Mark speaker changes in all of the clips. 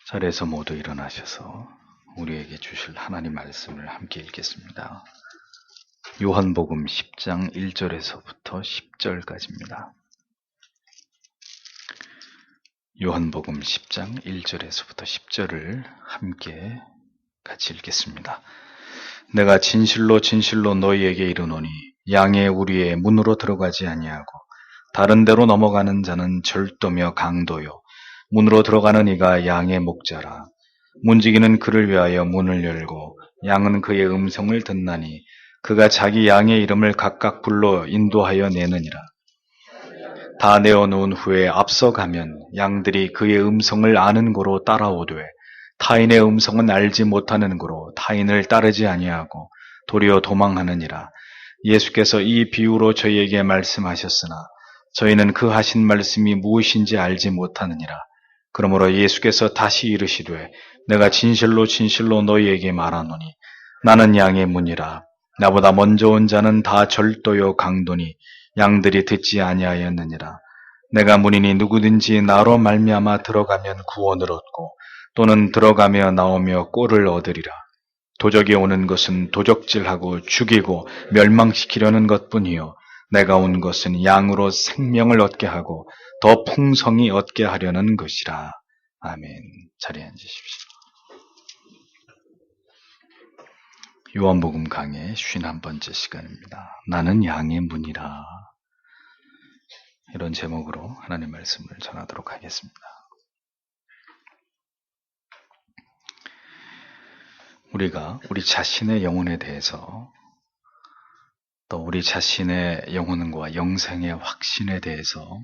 Speaker 1: 자리에서 모두 일어나셔서 우리에게 주실 하나님 말씀을 함께 읽겠습니다. 요한복음 10장 1절에서부터 10절까지입니다. 요한복음 10장 1절에서부터 10절을 함께 같이 읽겠습니다. 내가 진실로 진실로 너희에게 이르노니 양의 우리의 문으로 들어가지 아니하고 다른 데로 넘어가는 자는 절도며 강도요 문으로 들어가는 이가 양의 목자라. 문지기는 그를 위하여 문을 열고 양은 그의 음성을 듣나니 그가 자기 양의 이름을 각각 불러 인도하여 내느니라. 다 내어놓은 후에 앞서가면 양들이 그의 음성을 아는 고로 따라오되 타인의 음성은 알지 못하는 고로 타인을 따르지 아니하고 도리어 도망하느니라. 예수께서 이 비유로 저희에게 말씀하셨으나 저희는 그 하신 말씀이 무엇인지 알지 못하느니라. 그러므로 예수께서 다시 이르시되 내가 진실로 진실로 너희에게 말하노니 나는 양의 문이라. 나보다 먼저 온 자는 다 절도요 강도니 양들이 듣지 아니하였느니라. 내가 문이니 누구든지 나로 말미암아 들어가면 구원을 얻고 또는 들어가며 나오며 꼴을 얻으리라. 도적이 오는 것은 도적질하고 죽이고 멸망시키려는 것뿐이요 내가 온 것은 양으로 생명을 얻게 하고 더 풍성히 얻게 하려는 것이라. 아멘. 자리에 앉으십시오. 요한복음 강의 51번째 시간입니다. 나는 양의 문이라. 이런 제목으로 하나님 말씀을 전하도록 하겠습니다. 우리가 우리 자신의 영혼에 대해서 또 우리 자신의 영혼과 영생의 확신에 대해서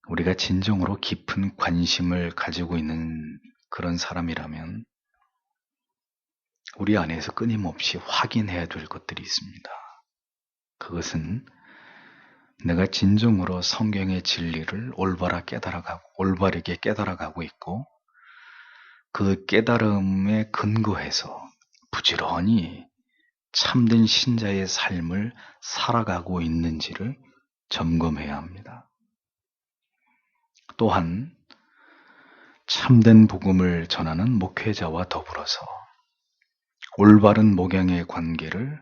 Speaker 1: 우리가 진정으로 깊은 관심을 가지고 있는 그런 사람이라면 우리 안에서 끊임없이 확인해야 될 것들이 있습니다. 그것은 내가 진정으로 성경의 진리를 올바르게 깨달아가고 있고 그 깨달음에 근거해서 부지런히 참된 신자의 삶을 살아가고 있는지를 점검해야 합니다. 또한 참된 복음을 전하는 목회자와 더불어서 올바른 목양의 관계를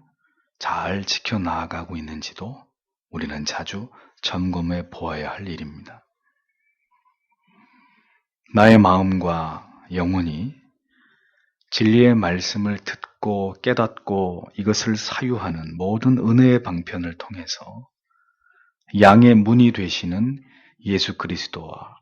Speaker 1: 잘 지켜나가고 있는지도 우리는 자주 점검해 보아야 할 일입니다. 나의 마음과 영혼이 진리의 말씀을 듣고 깨닫고 이것을 사유하는 모든 은혜의 방편을 통해서 양의 문이 되시는 예수 그리스도와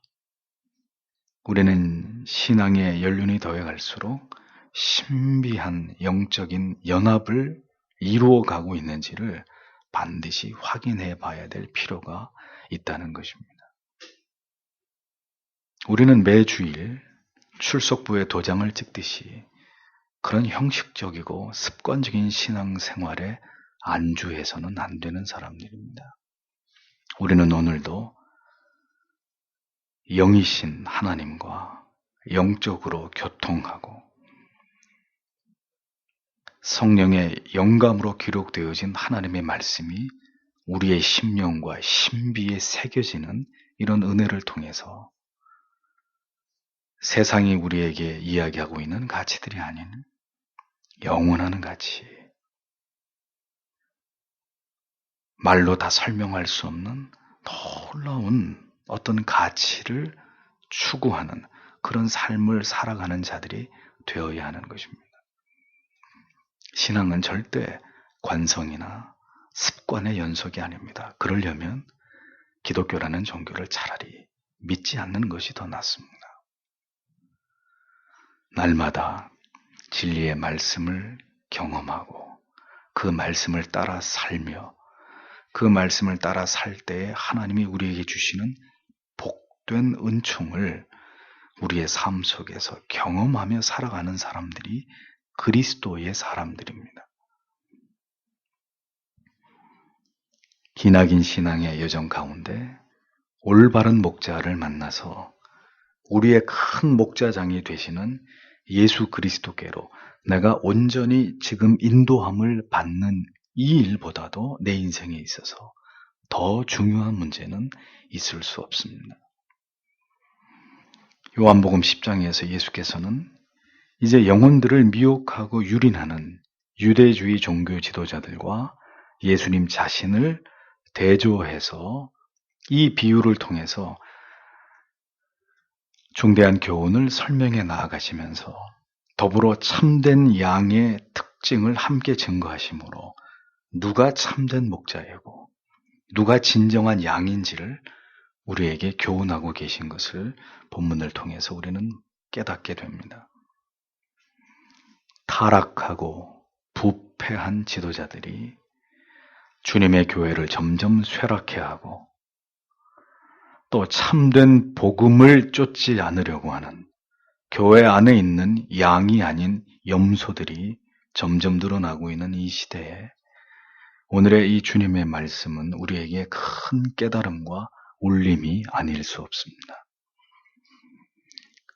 Speaker 1: 우리는 신앙의 연륜이 더해갈수록 신비한 영적인 연합을 이루어가고 있는지를 반드시 확인해 봐야 될 필요가 있다는 것입니다. 우리는 매주일 출석부에 도장을 찍듯이 그런 형식적이고 습관적인 신앙생활에 안주해서는 안 되는 사람들입니다. 우리는 오늘도 영이신 하나님과 영적으로 교통하고 성령의 영감으로 기록되어진 하나님의 말씀이 우리의 심령과 신비에 새겨지는 이런 은혜를 통해서 세상이 우리에게 이야기하고 있는 가치들이 아닌 영원한 가치, 말로 다 설명할 수 없는 놀라운 어떤 가치를 추구하는 그런 삶을 살아가는 자들이 되어야 하는 것입니다. 신앙은 절대 관성이나 습관의 연속이 아닙니다. 그러려면 기독교라는 종교를 차라리 믿지 않는 것이 더 낫습니다. 날마다 진리의 말씀을 경험하고 그 말씀을 따라 살며 그 말씀을 따라 살 때에 하나님이 우리에게 주시는 복된 은총을 우리의 삶 속에서 경험하며 살아가는 사람들이 그리스도의 사람들입니다. 기나긴 신앙의 여정 가운데 올바른 목자를 만나서 우리의 큰 목자장이 되시는 예수 그리스도께로 내가 온전히 지금 인도함을 받는 이 일보다도 내 인생에 있어서 더 중요한 문제는 있을 수 없습니다. 요한복음 10장에서 예수께서는 이제 영혼들을 미혹하고 유린하는 유대주의 종교 지도자들과 예수님 자신을 대조해서 이 비유를 통해서 중대한 교훈을 설명해 나아가시면서 더불어 참된 양의 특징을 함께 증거하시므로 누가 참된 목자이고 누가 진정한 양인지를 우리에게 교훈하고 계신 것을 본문을 통해서 우리는 깨닫게 됩니다. 타락하고 부패한 지도자들이 주님의 교회를 점점 쇠락해 하고 또 참된 복음을 쫓지 않으려고 하는 교회 안에 있는 양이 아닌 염소들이 점점 늘어나고 있는 이 시대에 오늘의 이 주님의 말씀은 우리에게 큰 깨달음과 울림이 아닐 수 없습니다.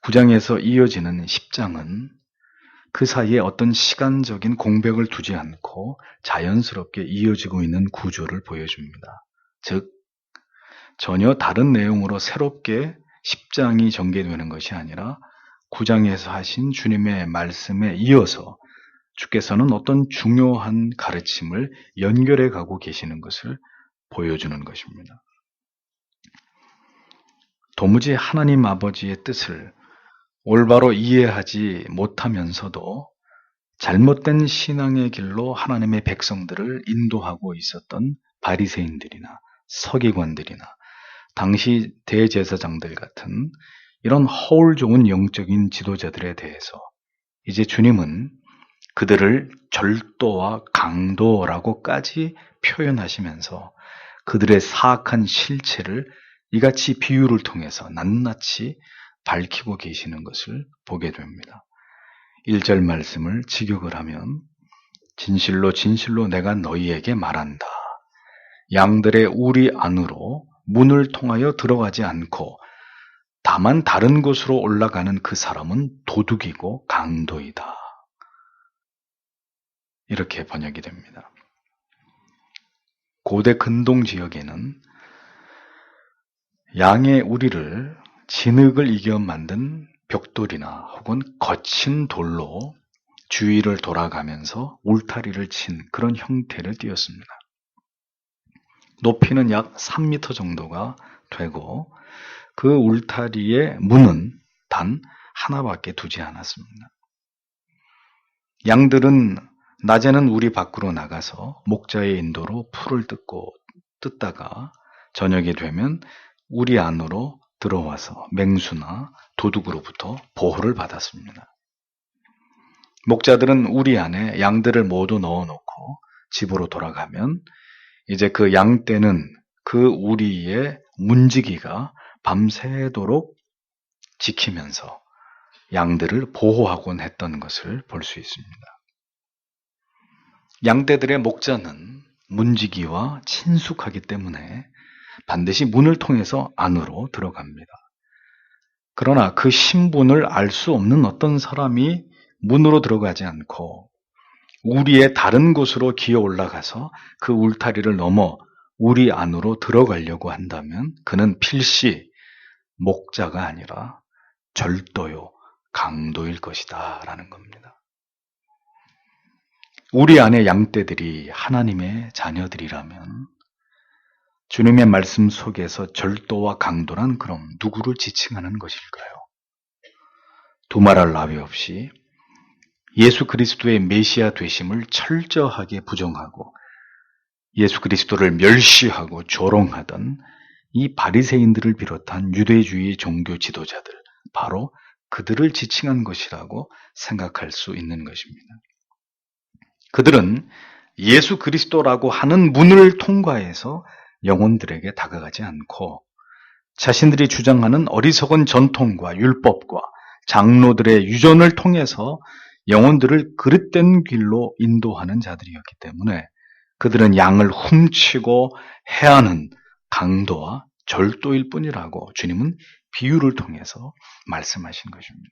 Speaker 1: 9장에서 이어지는 10장은 그 사이에 어떤 시간적인 공백을 두지 않고 자연스럽게 이어지고 있는 구조를 보여줍니다. 즉, 전혀 다른 내용으로 새롭게 10장이 전개되는 것이 아니라 9장에서 하신 주님의 말씀에 이어서 주께서는 어떤 중요한 가르침을 연결해 가고 계시는 것을 보여주는 것입니다. 도무지 하나님 아버지의 뜻을 올바로 이해하지 못하면서도 잘못된 신앙의 길로 하나님의 백성들을 인도하고 있었던 바리새인들이나 서기관들이나 당시 대제사장들 같은 이런 허울 좋은 영적인 지도자들에 대해서 이제 주님은 그들을 절도와 강도라고까지 표현하시면서 그들의 사악한 실체를 이같이 비유를 통해서 낱낱이 밝히고 계시는 것을 보게 됩니다. 1절 말씀을 직역을 하면 진실로 진실로 내가 너희에게 말한다. 양들의 우리 안으로 문을 통하여 들어가지 않고 다만 다른 곳으로 올라가는 그 사람은 도둑이고 강도이다. 이렇게 번역이 됩니다. 고대 근동 지역에는 양의 우리를 진흙을 이겨 만든 벽돌이나 혹은 거친 돌로 주위를 돌아가면서 울타리를 친 그런 형태를 띄었습니다. 높이는 약 3m 정도가 되고 그 울타리의 문은 단 하나밖에 두지 않았습니다. 양들은 낮에는 우리 밖으로 나가서 목자의 인도로 풀을 뜯다가 저녁이 되면 우리 안으로 들어와서 맹수나 도둑으로부터 보호를 받았습니다. 목자들은 우리 안에 양들을 모두 넣어놓고 집으로 돌아가면 이제 그 양떼는 그 우리의 문지기가 밤새도록 지키면서 양들을 보호하곤 했던 것을 볼 수 있습니다. 양떼들의 목자는 문지기와 친숙하기 때문에 반드시 문을 통해서 안으로 들어갑니다. 그러나 그 신분을 알 수 없는 어떤 사람이 문으로 들어가지 않고 우리의 다른 곳으로 기어 올라가서 그 울타리를 넘어 우리 안으로 들어가려고 한다면 그는 필시 목자가 아니라 절도요, 강도일 것이다 라는 겁니다. 우리 안의 양떼들이 하나님의 자녀들이라면 주님의 말씀 속에서 절도와 강도란 그럼 누구를 지칭하는 것일까요? 두말할 나위 없이 예수 그리스도의 메시아 되심을 철저하게 부정하고 예수 그리스도를 멸시하고 조롱하던 이 바리새인들을 비롯한 유대주의 종교 지도자들, 바로 그들을 지칭한 것이라고 생각할 수 있는 것입니다. 그들은 예수 그리스도라고 하는 문을 통과해서 영혼들에게 다가가지 않고 자신들이 주장하는 어리석은 전통과 율법과 장로들의 유전을 통해서 영혼들을 그릇된 길로 인도하는 자들이었기 때문에 그들은 양을 훔치고 해하는 강도와 절도일 뿐이라고 주님은 비유를 통해서 말씀하신 것입니다.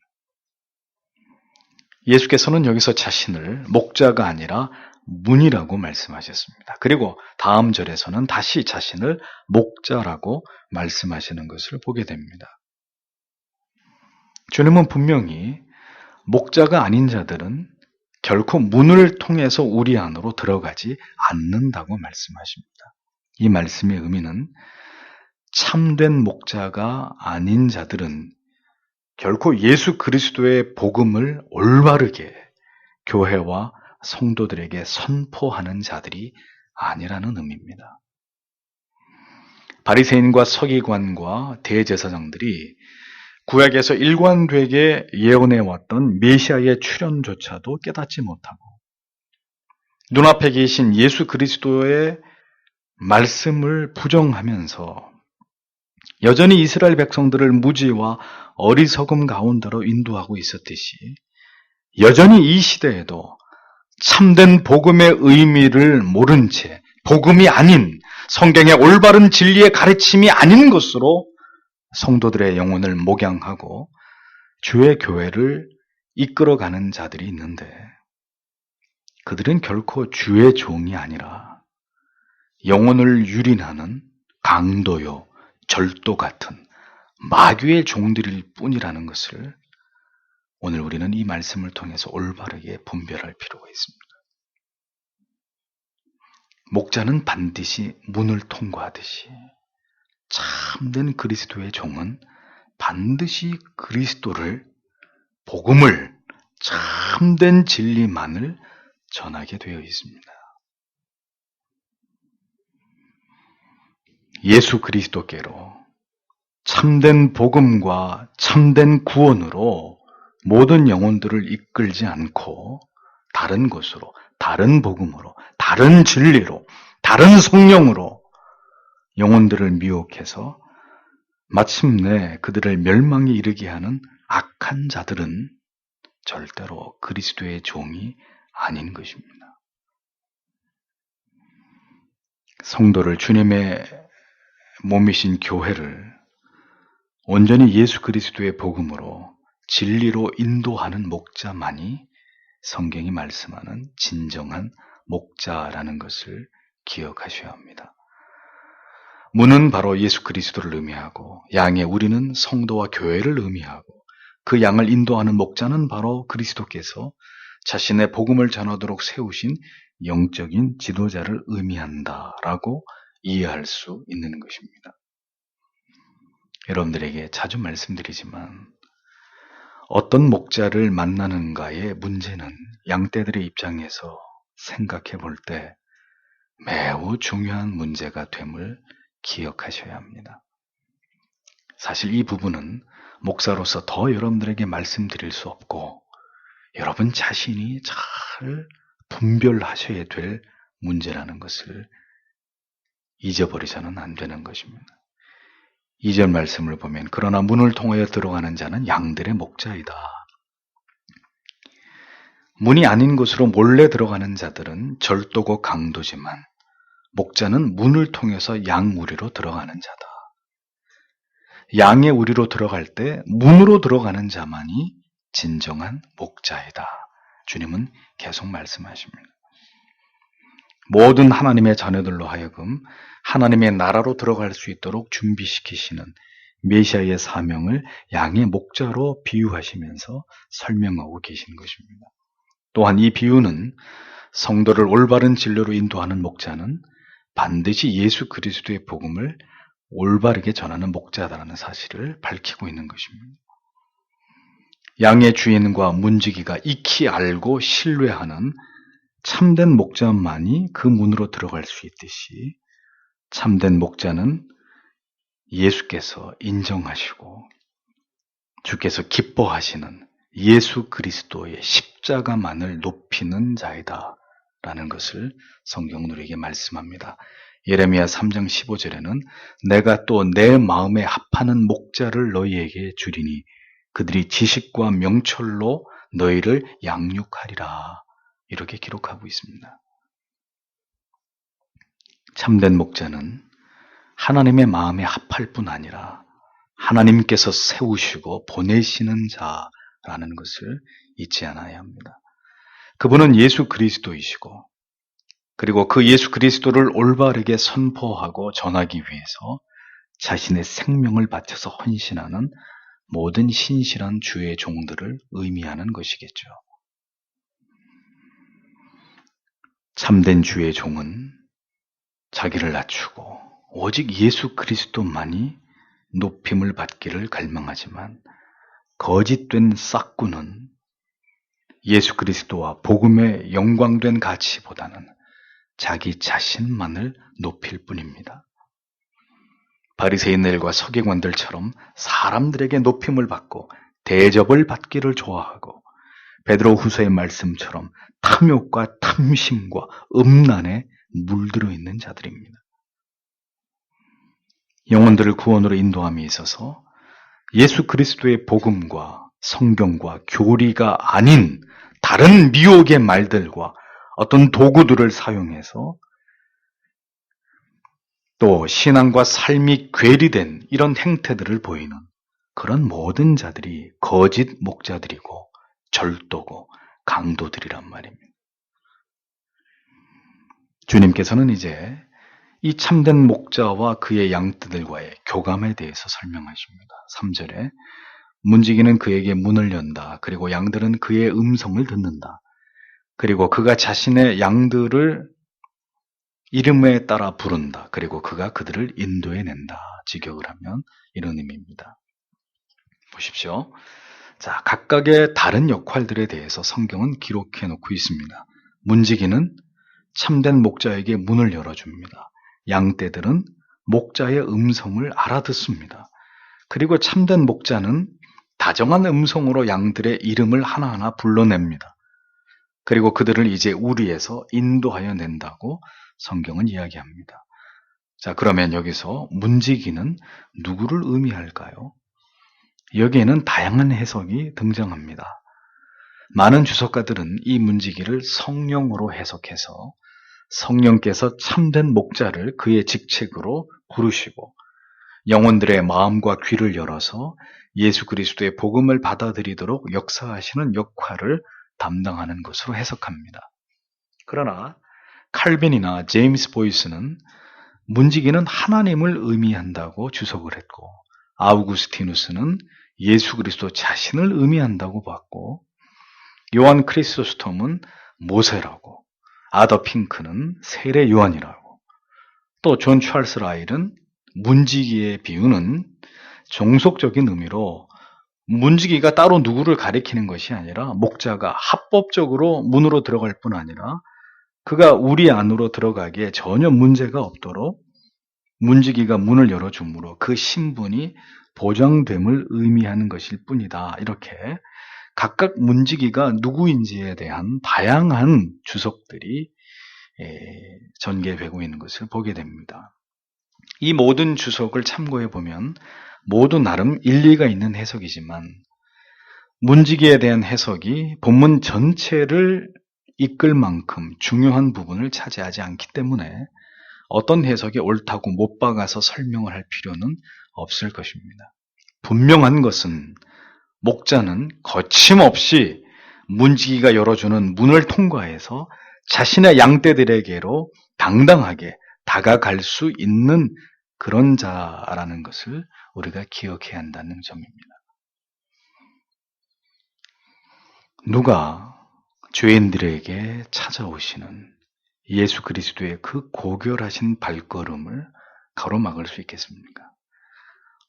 Speaker 1: 예수께서는 여기서 자신을 목자가 아니라 문이라고 말씀하셨습니다. 그리고 다음 절에서는 다시 자신을 목자라고 말씀하시는 것을 보게 됩니다. 주님은 분명히 목자가 아닌 자들은 결코 문을 통해서 우리 안으로 들어가지 않는다고 말씀하십니다. 이 말씀의 의미는 참된 목자가 아닌 자들은 결코 예수 그리스도의 복음을 올바르게 교회와 성도들에게 선포하는 자들이 아니라는 의미입니다. 바리새인과 서기관과 대제사장들이 구약에서 일관되게 예언해왔던 메시아의 출현조차도 깨닫지 못하고 눈앞에 계신 예수 그리스도의 말씀을 부정하면서 여전히 이스라엘 백성들을 무지와 어리석음 가운데로 인도하고 있었듯이 여전히 이 시대에도 참된 복음의 의미를 모른 채 복음이 아닌 성경의 올바른 진리의 가르침이 아닌 것으로 성도들의 영혼을 목양하고 주의 교회를 이끌어가는 자들이 있는데 그들은 결코 주의 종이 아니라 영혼을 유린하는 강도요, 절도 같은 마귀의 종들일 뿐이라는 것을 오늘 우리는 이 말씀을 통해서 올바르게 분별할 필요가 있습니다. 목자는 반드시 문을 통과하듯이 참된 그리스도의 종은 반드시 그리스도를, 복음을, 참된 진리만을 전하게 되어 있습니다. 예수 그리스도께로 참된 복음과 참된 구원으로 모든 영혼들을 이끌지 않고 다른 것으로, 다른 복음으로, 다른 진리로, 다른 성령으로 영혼들을 미혹해서 마침내 그들을 멸망에 이르게 하는 악한 자들은 절대로 그리스도의 종이 아닌 것입니다. 성도를, 주님의 몸이신 교회를 온전히 예수 그리스도의 복음으로 진리로 인도하는 목자만이 성경이 말씀하는 진정한 목자라는 것을 기억하셔야 합니다. 문은 바로 예수 그리스도를 의미하고 양의 우리는 성도와 교회를 의미하고 그 양을 인도하는 목자는 바로 그리스도께서 자신의 복음을 전하도록 세우신 영적인 지도자를 의미한다라고 이해할 수 있는 것입니다. 여러분들에게 자주 말씀드리지만 어떤 목자를 만나는가의 문제는 양떼들의 입장에서 생각해 볼 때 매우 중요한 문제가 됨을 기억하셔야 합니다. 사실 이 부분은 목사로서 더 여러분들에게 말씀드릴 수 없고 여러분 자신이 잘 분별하셔야 될 문제라는 것을 잊어버리서는 안 되는 것입니다. 2절 말씀을 보면 그러나 문을 통하여 들어가는 자는 양들의 목자이다. 문이 아닌 곳으로 몰래 들어가는 자들은 절도고 강도지만 목자는 문을 통해서 양 우리로 들어가는 자다. 양의 우리로 들어갈 때 문으로 들어가는 자만이 진정한 목자이다. 주님은 계속 말씀하십니다. 모든 하나님의 자녀들로 하여금 하나님의 나라로 들어갈 수 있도록 준비시키시는 메시아의 사명을 양의 목자로 비유하시면서 설명하고 계신 것입니다. 또한 이 비유는 성도를 올바른 진리로 인도하는 목자는 반드시 예수 그리스도의 복음을 올바르게 전하는 목자다라는 사실을 밝히고 있는 것입니다. 양의 주인과 문지기가 익히 알고 신뢰하는 참된 목자만이 그 문으로 들어갈 수 있듯이 참된 목자는 예수께서 인정하시고 주께서 기뻐하시는 예수 그리스도의 십자가만을 높이는 자이다 라는 것을 성경은 우리에게 말씀합니다. 예레미야 3장 15절에는 내가 또 내 마음에 합하는 목자를 너희에게 주리니 그들이 지식과 명철로 너희를 양육하리라 이렇게 기록하고 있습니다. 참된 목자는 하나님의 마음에 합할 뿐 아니라 하나님께서 세우시고 보내시는 자라는 것을 잊지 않아야 합니다. 그분은 예수 그리스도이시고 그리고 그 예수 그리스도를 올바르게 선포하고 전하기 위해서 자신의 생명을 바쳐서 헌신하는 모든 신실한 주의 종들을 의미하는 것이겠죠. 참된 주의 종은 자기를 낮추고 오직 예수 그리스도만이 높임을 받기를 갈망하지만 거짓된 싹구는 예수 그리스도와 복음의 영광된 가치보다는 자기 자신만을 높일 뿐입니다. 바리새인들과 서기관들처럼 사람들에게 높임을 받고 대접을 받기를 좋아하고 베드로 후서의 말씀처럼 탐욕과 탐심과 음란에 물들어 있는 자들입니다. 영혼들을 구원으로 인도함에 있어서 예수 그리스도의 복음과 성경과 교리가 아닌 다른 미혹의 말들과 어떤 도구들을 사용해서 또 신앙과 삶이 괴리된 이런 행태들을 보이는 그런 모든 자들이 거짓 목자들이고 절도고 강도들이란 말입니다. 주님께서는 이제 이 참된 목자와 그의 양떼들과의 교감에 대해서 설명하십니다. 3절에 문지기는 그에게 문을 연다. 그리고 양들은 그의 음성을 듣는다. 그리고 그가 자신의 양들을 이름에 따라 부른다. 그리고 그가 그들을 인도해낸다. 직역을 하면 이런 의미입니다. 보십시오. 자, 각각의 다른 역할들에 대해서 성경은 기록해 놓고 있습니다. 문지기는 참된 목자에게 문을 열어줍니다. 양떼들은 목자의 음성을 알아듣습니다. 그리고 참된 목자는 다정한 음성으로 양들의 이름을 하나하나 불러냅니다. 그리고 그들을 이제 우리에서 인도하여 낸다고 성경은 이야기합니다. 자, 그러면 여기서 문지기는 누구를 의미할까요? 여기에는 다양한 해석이 등장합니다. 많은 주석가들은 이 문지기를 성령으로 해석해서 성령께서 참된 목자를 그의 직책으로 부르시고 영혼들의 마음과 귀를 열어서 예수 그리스도의 복음을 받아들이도록 역사하시는 역할을 담당하는 것으로 해석합니다. 그러나 칼빈이나 제임스 보이스는 문지기는 하나님을 의미한다고 주석을 했고 아우구스티누스는 예수 그리스도 자신을 의미한다고 봤고 요한 크리스토스톰은 모세라고 아더 핑크는 세례 요한이라고 또 존 찰스 라일은 문지기의 비유는 종속적인 의미로 문지기가 따로 누구를 가리키는 것이 아니라 목자가 합법적으로 문으로 들어갈 뿐 아니라 그가 우리 안으로 들어가기에 전혀 문제가 없도록 문지기가 문을 열어주므로 그 신분이 보장됨을 의미하는 것일 뿐이다. 이렇게 각각 문지기가 누구인지에 대한 다양한 주석들이 전개되고 있는 것을 보게 됩니다. 이 모든 주석을 참고해 보면 모두 나름 일리가 있는 해석이지만 문지기에 대한 해석이 본문 전체를 이끌 만큼 중요한 부분을 차지하지 않기 때문에 어떤 해석이 옳다고 못 박아서 설명을 할 필요는 없을 것입니다. 분명한 것은 목자는 거침없이 문지기가 열어주는 문을 통과해서 자신의 양떼들에게로 당당하게 다가갈 수 있는 그런 자라는 것을 우리가 기억해야 한다는 점입니다. 누가 죄인들에게 찾아오시는 예수 그리스도의 그 고결하신 발걸음을 가로막을 수 있겠습니까?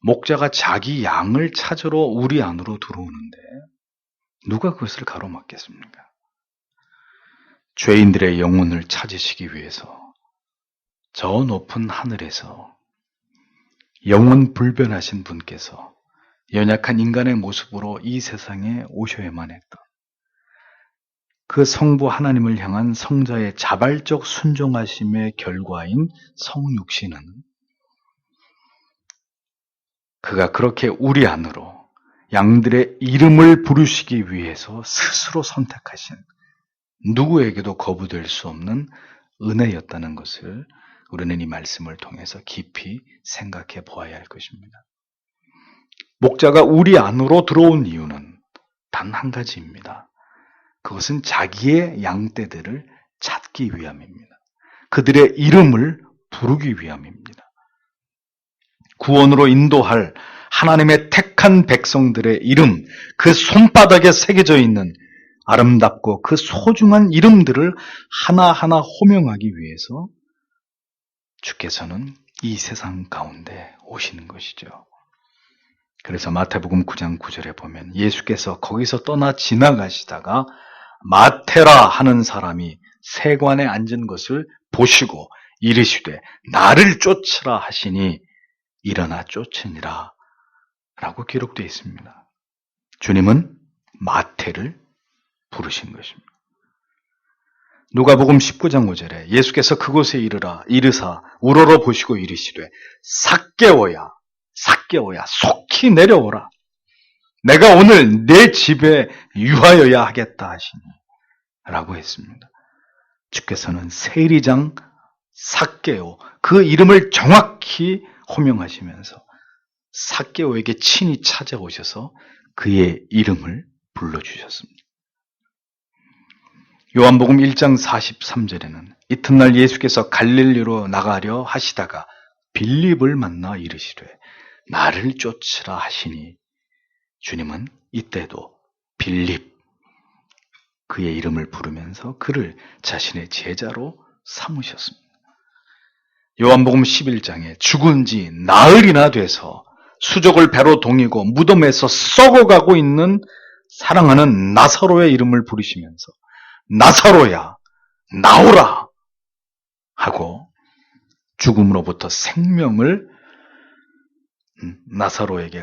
Speaker 1: 목자가 자기 양을 찾으러 우리 안으로 들어오는데 누가 그것을 가로막겠습니까? 죄인들의 영혼을 찾으시기 위해서 저 높은 하늘에서 영원 불변하신 분께서 연약한 인간의 모습으로 이 세상에 오셔야만 했던 그 성부 하나님을 향한 성자의 자발적 순종하심의 결과인 성육신은 그가 그렇게 우리 안으로 양들의 이름을 부르시기 위해서 스스로 선택하신 누구에게도 거부될 수 없는 은혜였다는 것을 우리는 이 말씀을 통해서 깊이 생각해 보아야 할 것입니다. 목자가 우리 안으로 들어온 이유는 단 한 가지입니다. 그것은 자기의 양떼들을 찾기 위함입니다. 그들의 이름을 부르기 위함입니다. 구원으로 인도할 하나님의 택한 백성들의 이름, 그 손바닥에 새겨져 있는 아름답고 그 소중한 이름들을 하나하나 호명하기 위해서 주께서는 이 세상 가운데 오시는 것이죠. 그래서 마태복음 9장 9절에 보면 예수께서 거기서 떠나 지나가시다가 마테라 하는 사람이 세관에 앉은 것을 보시고 이르시되 나를 쫓으라 하시니 일어나 쫓으니라 라고 기록되어 있습니다. 주님은 마태를 부르신 것입니다. 누가복음 19장 5절에 예수께서 그곳에 이르사 우러러 보시고 이르시되 삭개오야 속히 내려오라. 내가 오늘 내 집에 유하여야 하겠다 하시니 라고 했습니다. 주께서는 세리장 삭개오, 그 이름을 정확히 호명하시면서 삭개오에게 친히 찾아오셔서 그의 이름을 불러주셨습니다. 요한복음 1장 43절에는 이튿날 예수께서 갈릴리로 나가려 하시다가 빌립을 만나 이르시되 나를 쫓으라 하시니 주님은 이때도 빌립, 그의 이름을 부르면서 그를 자신의 제자로 삼으셨습니다. 요한복음 11장에 죽은 지 나흘이나 돼서 수족을 배로 동이고 무덤에서 썩어가고 있는 사랑하는 나사로의 이름을 부르시면서 나사로야 나오라 하고 죽음으로부터 생명을 나사로에게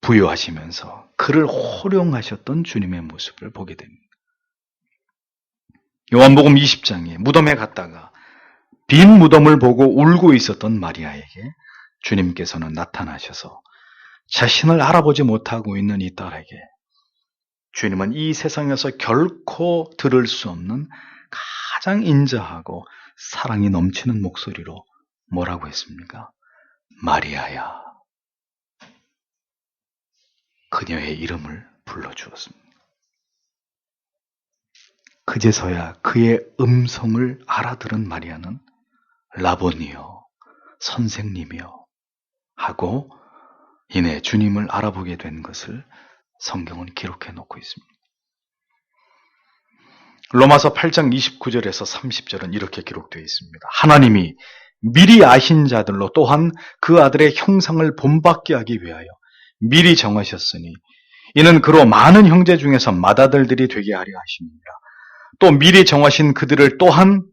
Speaker 1: 부여하시면서 그를 호령하셨던 주님의 모습을 보게 됩니다. 요한복음 20장에 무덤에 갔다가 빈 무덤을 보고 울고 있었던 마리아에게 주님께서는 나타나셔서 자신을 알아보지 못하고 있는 이 딸에게 주님은 이 세상에서 결코 들을 수 없는 가장 인자하고 사랑이 넘치는 목소리로 뭐라고 했습니까? 마리아야. 그녀의 이름을 불러주었습니다. 그제서야 그의 음성을 알아들은 마리아는 라보니요, 선생님이요 하고 이내 주님을 알아보게 된 것을 성경은 기록해 놓고 있습니다. 로마서 8장 29절에서 30절은 이렇게 기록되어 있습니다. 하나님이 미리 아신 자들로 또한 그 아들의 형상을 본받게 하기 위하여 미리 정하셨으니 이는 그로 많은 형제 중에서 맏아들들이 되게 하려 하십니다. 또 미리 정하신 그들을 또한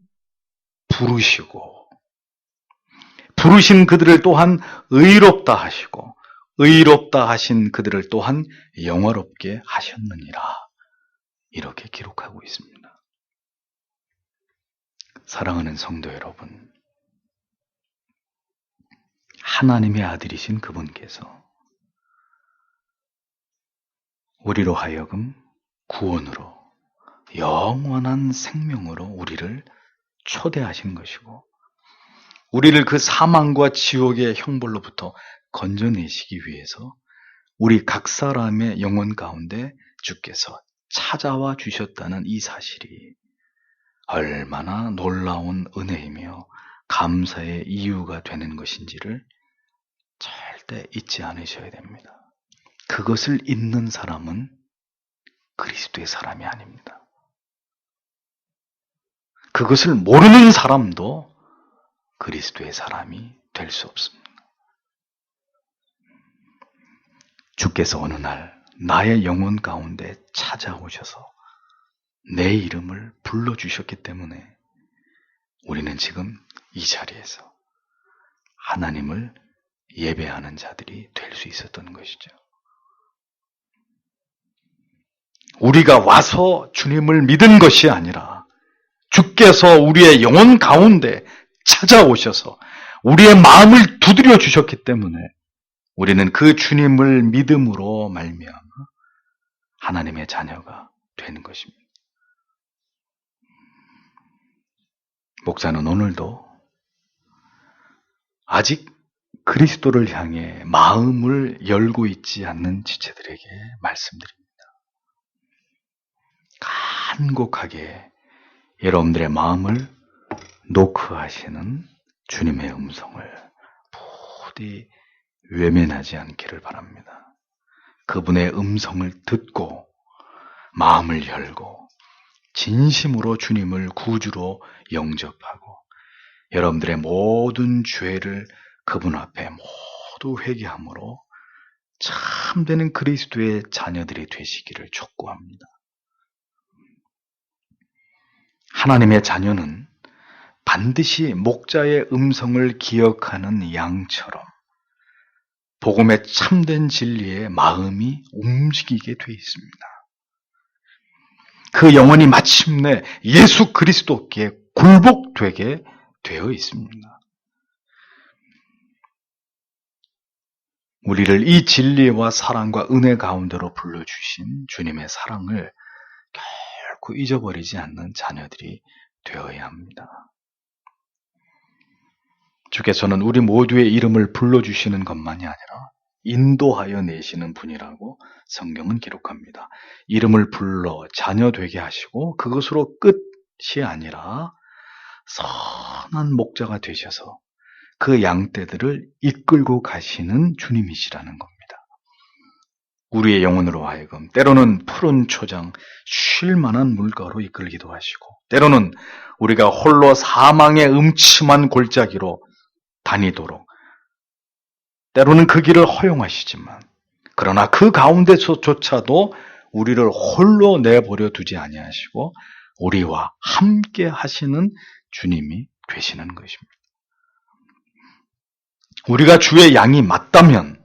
Speaker 1: 부르신 그들을 또한 의롭다 하시고 의롭다 하신 그들을 또한 영화롭게 하셨느니라. 이렇게 기록하고 있습니다. 사랑하는 성도 여러분, 하나님의 아들이신 그분께서 우리로 하여금 구원으로 영원한 생명으로 우리를 초대하신 것이고 우리를 그 사망과 지옥의 형벌로부터 건져내시기 위해서 우리 각 사람의 영혼 가운데 주께서 찾아와 주셨다는 이 사실이 얼마나 놀라운 은혜이며 감사의 이유가 되는 것인지를 절대 잊지 않으셔야 됩니다. 그것을 잊는 사람은 그리스도의 사람이 아닙니다. 그것을 모르는 사람도 그리스도의 사람이 될 수 없습니다. 주께서 어느 날 나의 영혼 가운데 찾아오셔서 내 이름을 불러주셨기 때문에 우리는 지금 이 자리에서 하나님을 예배하는 자들이 될 수 있었던 것이죠. 우리가 와서 주님을 믿은 것이 아니라 주께서 우리의 영혼 가운데 찾아오셔서 우리의 마음을 두드려 주셨기 때문에 우리는 그 주님을 믿음으로 말미암아 하나님의 자녀가 되는 것입니다. 목사는 오늘도 아직 그리스도를 향해 마음을 열고 있지 않는 지체들에게 말씀드립니다. 간곡하게 여러분들의 마음을 노크하시는 주님의 음성을 부디 외면하지 않기를 바랍니다. 그분의 음성을 듣고 마음을 열고 진심으로 주님을 구주로 영접하고 여러분들의 모든 죄를 그분 앞에 모두 회개함으로 참되는 그리스도의 자녀들이 되시기를 촉구합니다. 하나님의 자녀는 반드시 목자의 음성을 기억하는 양처럼 복음의 참된 진리에 마음이 움직이게 되어 있습니다. 그 영혼이 마침내 예수 그리스도께 굴복되게 되어 있습니다. 우리를 이 진리와 사랑과 은혜 가운데로 불러주신 주님의 사랑을 결코 잊어버리지 않는 자녀들이 되어야 합니다. 주께서는 우리 모두의 이름을 불러주시는 것만이 아니라 인도하여 내시는 분이라고 성경은 기록합니다. 이름을 불러 자녀 되게 하시고 그것으로 끝이 아니라 선한 목자가 되셔서 그 양떼들을 이끌고 가시는 주님이시라는 겁니다. 우리의 영혼으로 하여금 때로는 푸른 초장, 쉴 만한 물가로 이끌기도 하시고 때로는 우리가 홀로 사망의 음침한 골짜기로 다니도록 때로는 그 길을 허용하시지만 그러나 그 가운데서조차도 우리를 홀로 내버려 두지 아니하시고 우리와 함께 하시는 주님이 되시는 것입니다. 우리가 주의 양이 맞다면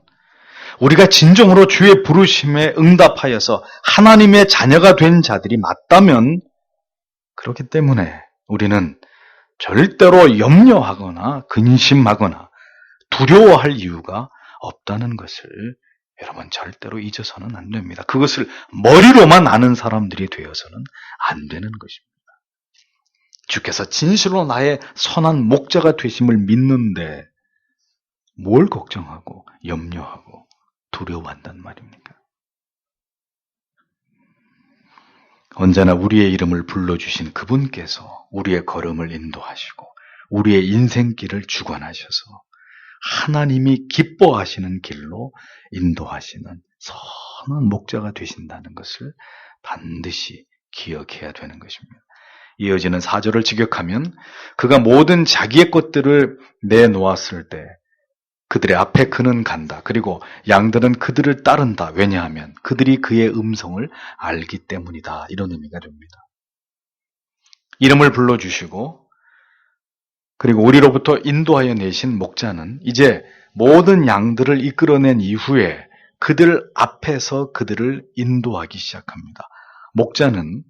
Speaker 1: 우리가 진정으로 주의 부르심에 응답하여서 하나님의 자녀가 된 자들이 맞다면 그렇기 때문에 우리는 절대로 염려하거나 근심하거나 두려워할 이유가 없다는 것을 여러분 절대로 잊어서는 안 됩니다. 그것을 머리로만 아는 사람들이 되어서는 안 되는 것입니다. 주께서 진실로 나의 선한 목자가 되심을 믿는데 뭘 걱정하고 염려하고 두려워한단 말입니까? 언제나 우리의 이름을 불러주신 그분께서 우리의 걸음을 인도하시고 우리의 인생길을 주관하셔서 하나님이 기뻐하시는 길로 인도하시는 선한 목자가 되신다는 것을 반드시 기억해야 되는 것입니다. 이어지는 4절을 직역하면 그가 모든 자기의 것들을 내놓았을 때 그들의 앞에 그는 간다. 그리고 양들은 그들을 따른다. 왜냐하면 그들이 그의 음성을 알기 때문이다. 이런 의미가 됩니다. 이름을 불러주시고 그리고 우리로부터 인도하여 내신 목자는 이제 모든 양들을 이끌어낸 이후에 그들 앞에서 그들을 인도하기 시작합니다. 목자는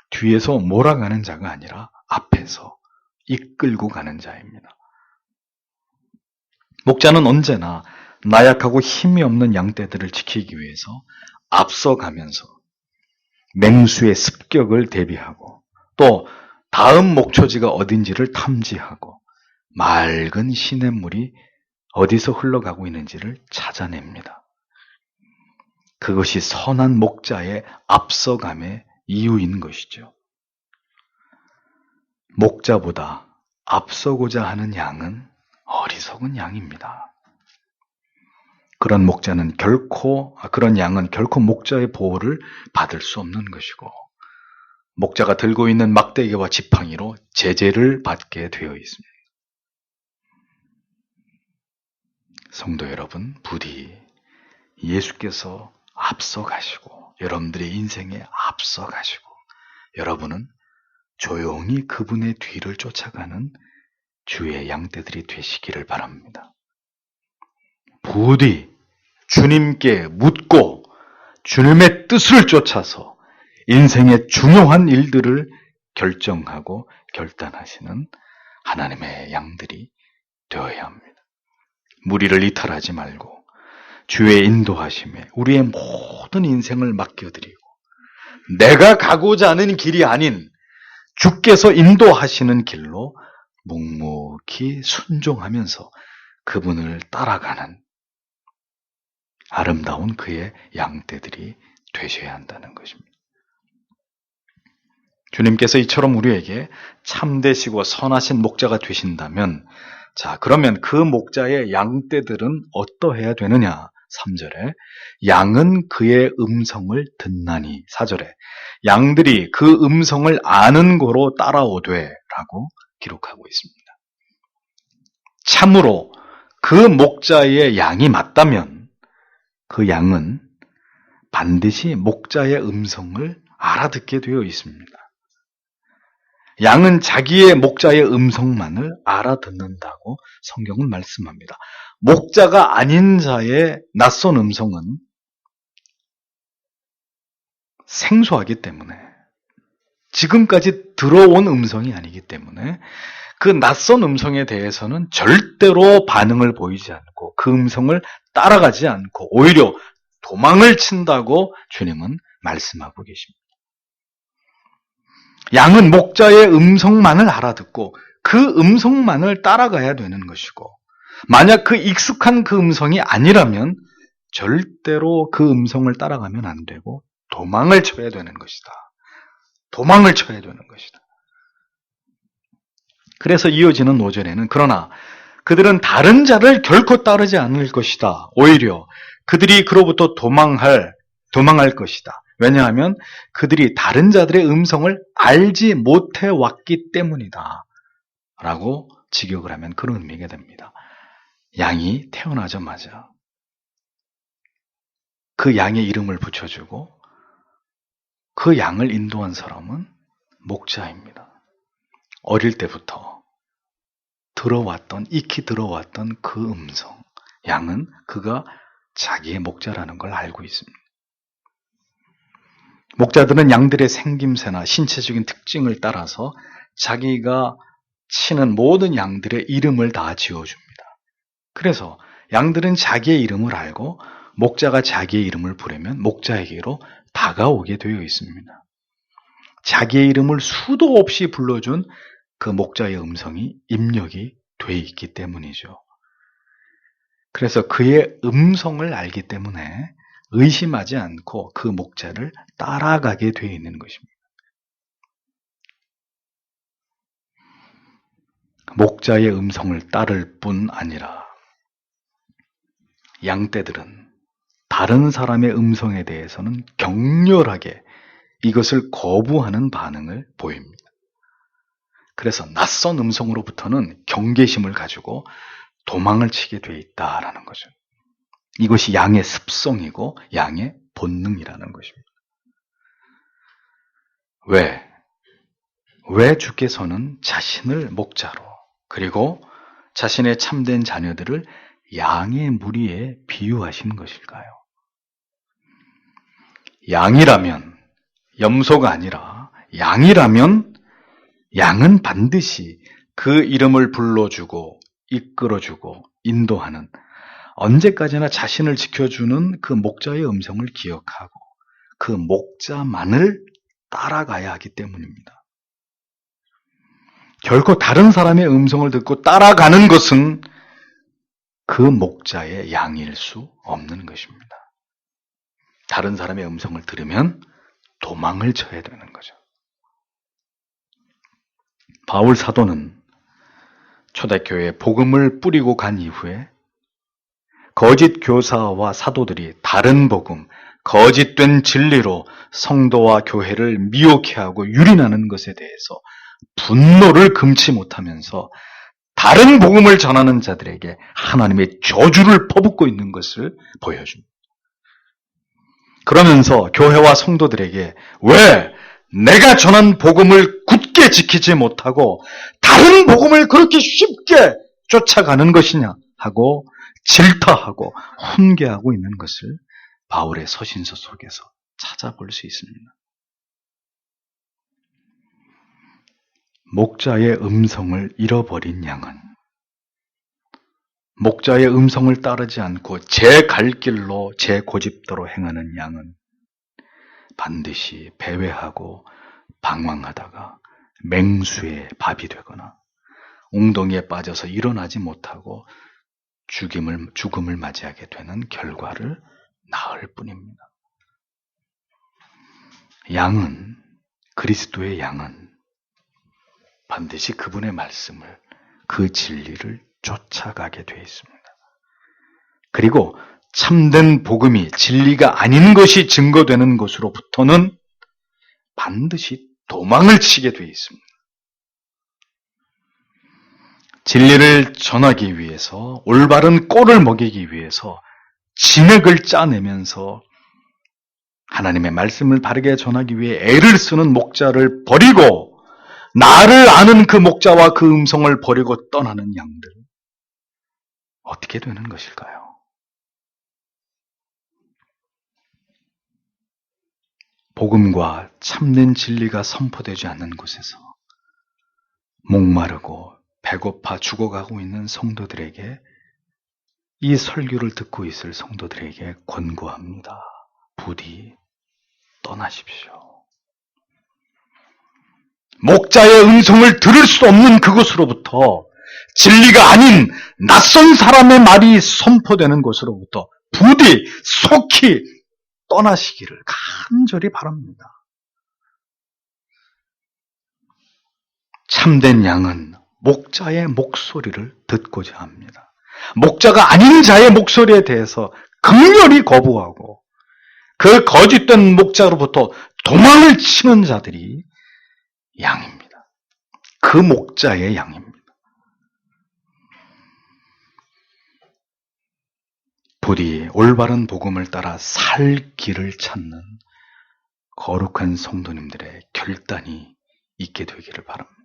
Speaker 1: 뒤에서 몰아가는 자가 아니라 앞에서 이끌고 가는 자입니다. 목자는 언제나 나약하고 힘이 없는 양떼들을 지키기 위해서 앞서가면서 맹수의 습격을 대비하고 또 다음 목초지가 어딘지를 탐지하고 맑은 시냇물이 어디서 흘러가고 있는지를 찾아냅니다. 그것이 선한 목자의 앞서감의 이유인 것이죠. 목자보다 앞서고자 하는 양은 어리석은 양입니다. 그런 양은 결코 목자의 보호를 받을 수 없는 것이고 목자가 들고 있는 막대기와 지팡이로 제재를 받게 되어 있습니다. 성도 여러분, 부디 예수께서 앞서가시고 여러분들의 인생에 앞서가시고 여러분은 조용히 그분의 뒤를 쫓아가는 주의 양떼들이 되시기를 바랍니다. 부디 주님께 묻고 주님의 뜻을 쫓아서 인생의 중요한 일들을 결정하고 결단하시는 하나님의 양들이 되어야 합니다. 무리를 이탈하지 말고 주의 인도하심에 우리의 모든 인생을 맡겨드리고 내가 가고자 하는 길이 아닌 주께서 인도하시는 길로 묵묵히 순종하면서 그분을 따라가는 아름다운 그의 양떼들이 되셔야 한다는 것입니다. 주님께서 이처럼 우리에게 참되시고 선하신 목자가 되신다면 자, 그러면 그 목자의 양떼들은 어떠해야 되느냐? 3절에 양은 그의 음성을 듣나니 4절에 양들이 그 음성을 아는 고로 따라오되 라고 기록하고 있습니다. 참으로 그 목자의 양이 맞다면 그 양은 반드시 목자의 음성을 알아듣게 되어 있습니다. 양은 자기의 목자의 음성만을 알아듣는다고 성경은 말씀합니다. 목자가 아닌 자의 낯선 음성은 생소하기 때문에, 지금까지 들어온 음성이 아니기 때문에 그 낯선 음성에 대해서는 절대로 반응을 보이지 않고 그 음성을 따라가지 않고 오히려 도망을 친다고 주님은 말씀하고 계십니다. 양은 목자의 음성만을 알아듣고 그 음성만을 따라가야 되는 것이고, 만약 그 익숙한 그 음성이 아니라면 절대로 그 음성을 따라가면 안 되고 도망을 쳐야 되는 것이다. 도망을 쳐야 되는 것이다. 그래서 이어지는 5절에는 그러나 그들은 다른 자를 결코 따르지 않을 것이다. 오히려 그들이 그로부터 도망할 것이다. 왜냐하면 그들이 다른 자들의 음성을 알지 못해 왔기 때문이다. 라고 직역을 하면 그런 의미가 됩니다. 양이 태어나자마자 그 양의 이름을 붙여주고 그 양을 인도한 사람은 목자입니다. 어릴 때부터 익히 들어왔던 그 음성, 양은 그가 자기의 목자라는 걸 알고 있습니다. 목자들은 양들의 생김새나 신체적인 특징을 따라서 자기가 치는 모든 양들의 이름을 다 지어줍니다. 그래서 양들은 자기의 이름을 알고 목자가 자기의 이름을 부르면 목자에게로 다가오게 되어 있습니다. 자기의 이름을 수도 없이 불러준 그 목자의 음성이 입력이 돼 있기 때문이죠. 그래서 그의 음성을 알기 때문에 의심하지 않고 그 목자를 따라가게 되어 있는 것입니다. 목자의 음성을 따를 뿐 아니라 양떼들은 다른 사람의 음성에 대해서는 격렬하게 이것을 거부하는 반응을 보입니다. 그래서 낯선 음성으로부터는 경계심을 가지고 도망을 치게 돼 있다라는 거죠. 이것이 양의 습성이고 양의 본능이라는 것입니다. 왜 주께서는 자신을 목자로 그리고 자신의 참된 자녀들을 양의 무리에 비유하신 것일까요? 양이라면, 염소가 아니라 양이라면 양은 반드시 그 이름을 불러주고 이끌어주고 인도하는, 언제까지나 자신을 지켜주는 그 목자의 음성을 기억하고 그 목자만을 따라가야 하기 때문입니다. 결코 다른 사람의 음성을 듣고 따라가는 것은 그 목자의 양일 수 없는 것입니다. 다른 사람의 음성을 들으면 도망을 쳐야 되는 거죠. 바울 사도는 초대교회에 복음을 뿌리고 간 이후에 거짓 교사와 사도들이 다른 복음, 거짓된 진리로 성도와 교회를 미혹해 하고 유린하는 것에 대해서 분노를 금치 못하면서 다른 복음을 전하는 자들에게 하나님의 저주를 퍼붓고 있는 것을 보여줍니다. 그러면서 교회와 성도들에게 왜 내가 전한 복음을 굳게 지키지 못하고 다른 복음을 그렇게 쉽게 쫓아가는 것이냐 하고 질타하고 훈계하고 있는 것을 바울의 서신서 속에서 찾아볼 수 있습니다. 목자의 음성을 잃어버린 양은, 목자의 음성을 따르지 않고 제 갈 길로 제 고집대로 행하는 양은 반드시 배회하고 방황하다가 맹수의 밥이 되거나 웅덩이에 빠져서 일어나지 못하고 죽음을 맞이하게 되는 결과를 낳을 뿐입니다. 그리스도의 양은 반드시 그분의 말씀을, 그 진리를 쫓아가게 되어 있습니다. 그리고 참된 복음이 진리가 아닌 것이 증거되는 것으로부터는 반드시 도망을 치게 되어 있습니다. 진리를 전하기 위해서, 올바른 꼴을 먹이기 위해서 진액을 짜내면서 하나님의 말씀을 바르게 전하기 위해 애를 쓰는 목자를 버리고 나를 아는 그 목자와 그 음성을 버리고 떠나는 양들, 어떻게 되는 것일까요? 복음과 참된 진리가 선포되지 않는 곳에서 목마르고 배고파 죽어가고 있는 성도들에게, 이 설교를 듣고 있을 성도들에게 권고합니다. 부디 떠나십시오. 목자의 음성을 들을 수 없는 그곳으로부터, 진리가 아닌 낯선 사람의 말이 선포되는 곳으로부터 부디 속히 떠나시기를 간절히 바랍니다. 참된 양은 목자의 목소리를 듣고자 합니다. 목자가 아닌 자의 목소리에 대해서 극렬히 거부하고 그 거짓된 목자로부터 도망을 치는 자들이 양입니다. 그 목자의 양입니다. 부디 올바른 복음을 따라 살 길을 찾는 거룩한 성도님들의 결단이 있게 되기를 바랍니다.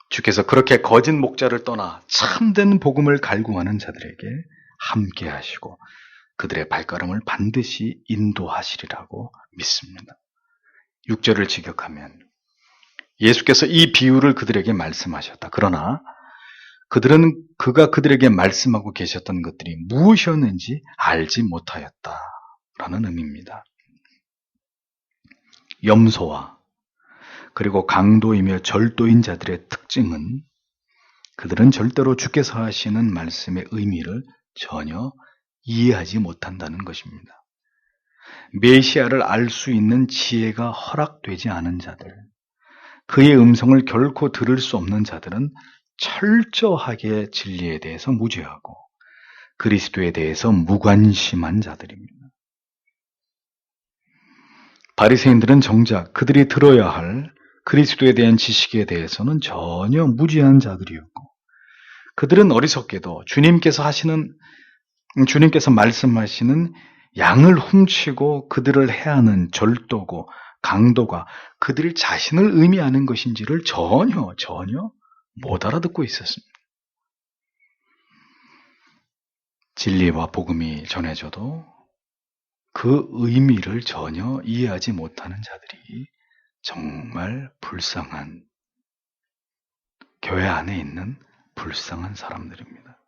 Speaker 1: 주께서 그렇게 거짓 목자를 떠나 참된 복음을 갈구하는 자들에게 함께 하시고 그들의 발걸음을 반드시 인도하시리라고 믿습니다. 6절을 직역하면 예수께서 이 비유를 그들에게 말씀하셨다. 그러나 그들은 그가 그들에게 말씀하고 계셨던 것들이 무엇이었는지 알지 못하였다라는 의미입니다. 염소와 그리고 강도이며 절도인 자들의 특징은 그들은 절대로 주께서 하시는 말씀의 의미를 전혀 이해하지 못한다는 것입니다. 메시아를 알 수 있는 지혜가 허락되지 않은 자들, 그의 음성을 결코 들을 수 없는 자들은 철저하게 진리에 대해서 무죄하고 그리스도에 대해서 무관심한 자들입니다. 바리새인들은 정작 그들이 들어야 할 그리스도에 대한 지식에 대해서는 전혀 무지한 자들이었고, 그들은 어리석게도 주님께서 말씀하시는 양을 훔치고 그들을 해하는 절도고 강도가 그들 자신을 의미하는 것인지를 전혀 못 알아듣고 있었습니다. 진리와 복음이 전해져도 그 의미를 전혀 이해하지 못하는 자들이 정말 불쌍한, 교회 안에 있는 불쌍한 사람들입니다.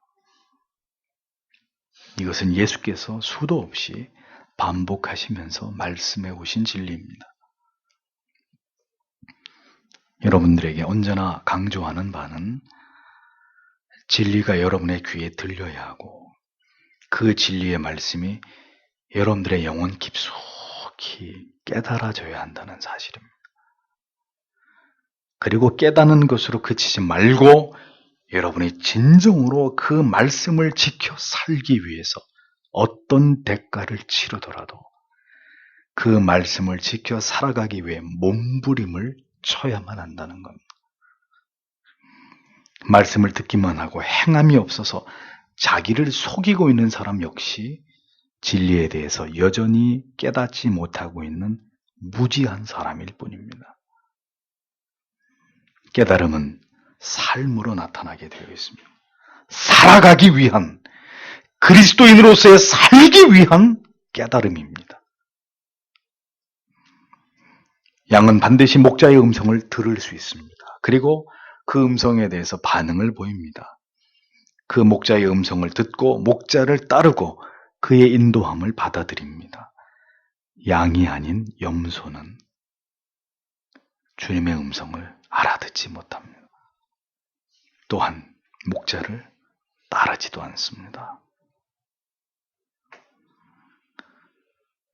Speaker 1: 이것은 예수께서 수도 없이 반복하시면서 말씀해 오신 진리입니다. 여러분들에게 언제나 강조하는 바는 진리가 여러분의 귀에 들려야 하고 그 진리의 말씀이 여러분들의 영혼 깊숙이 깨달아져야 한다는 사실입니다. 그리고 깨닫는 것으로 그치지 말고 여러분이 진정으로 그 말씀을 지켜 살기 위해서 어떤 대가를 치르더라도 그 말씀을 지켜 살아가기 위해 몸부림을 쳐야만 한다는 겁니다. 말씀을 듣기만 하고 행함이 없어서 자기를 속이고 있는 사람 역시 진리에 대해서 여전히 깨닫지 못하고 있는 무지한 사람일 뿐입니다. 깨달음은 삶으로 나타나게 되어 있습니다. 살아가기 위한, 그리스도인으로서의 살기 위한 깨달음입니다. 양은 반드시 목자의 음성을 들을 수 있습니다. 그리고 그 음성에 대해서 반응을 보입니다. 그 목자의 음성을 듣고 목자를 따르고 그의 인도함을 받아들입니다. 양이 아닌 염소는 주님의 음성을 알아듣지 못합니다. 또한 목자를 따르지도 않습니다.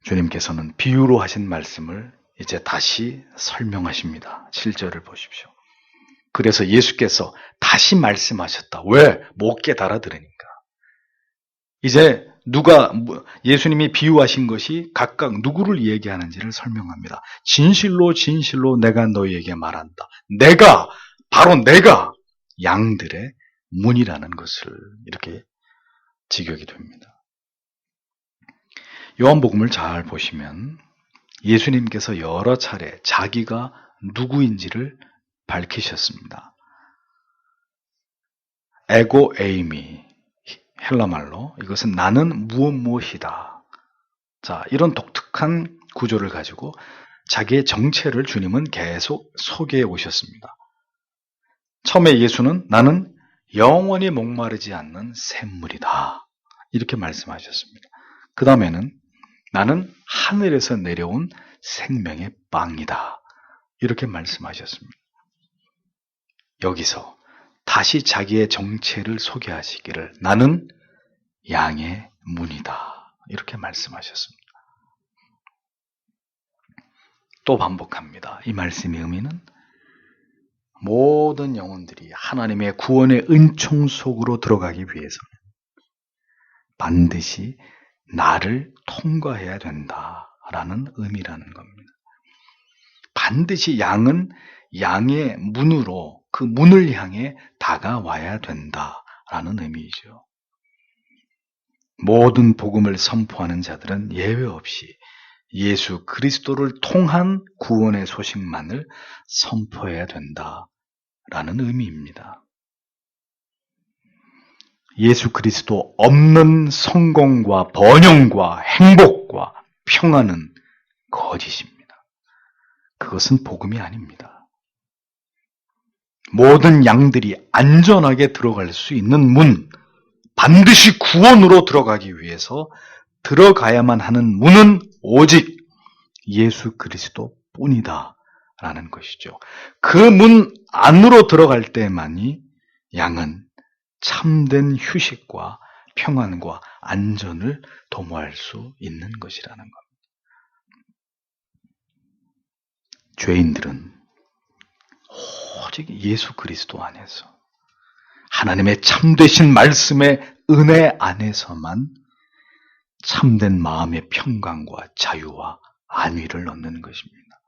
Speaker 1: 주님께서는 비유로 하신 말씀을 이제 다시 설명하십니다. 7절을 보십시오. 그래서 예수께서 다시 말씀하셨다. 왜? 못 깨달아들으니까. 이제 예수님이 비유하신 것이 각각 누구를 얘기하는지를 설명합니다. 진실로 진실로 내가 너희에게 말한다. 바로 내가 양들의 문이라는 것을 이렇게 직역이 됩니다. 요한복음을 잘 보시면 예수님께서 여러 차례 자기가 누구인지를 밝히셨습니다. 에고 에이미, 헬라말로 이것은 나는 무엇이다. 자, 이런 독특한 구조를 가지고 자기의 정체를 주님은 계속 소개해 오셨습니다. 처음에 예수는 나는 영원히 목마르지 않는 샘물이다. 이렇게 말씀하셨습니다. 그 다음에는 나는 하늘에서 내려온 생명의 빵이다. 이렇게 말씀하셨습니다. 여기서 다시 자기의 정체를 소개하시기를 나는 양의 문이다. 이렇게 말씀하셨습니다. 또 반복합니다. 이 말씀의 의미는 모든 영혼들이 하나님의 구원의 은총 속으로 들어가기 위해서는 반드시 나를 통과해야 된다라는 의미라는 겁니다. 반드시 양은 양의 문으로 그 문을 향해 다가와야 된다라는 의미이죠. 모든 복음을 선포하는 자들은 예외 없이 예수 그리스도를 통한 구원의 소식만을 선포해야 된다라는 의미입니다. 예수 그리스도 없는 성공과 번영과 행복과 평안은 거짓입니다. 그것은 복음이 아닙니다. 모든 양들이 안전하게 들어갈 수 있는 문, 반드시 구원으로 들어가기 위해서 들어가야만 하는 문은 오직 예수 그리스도 뿐이다 라는 것이죠. 그 문 안으로 들어갈 때만이 양은 참된 휴식과 평안과 안전을 도모할 수 있는 것이라는 겁니다. 죄인들은 오직 예수 그리스도 안에서 하나님의 참되신 말씀의 은혜 안에서만 참된 마음의 평강과 자유와 안위를 얻는 것입니다.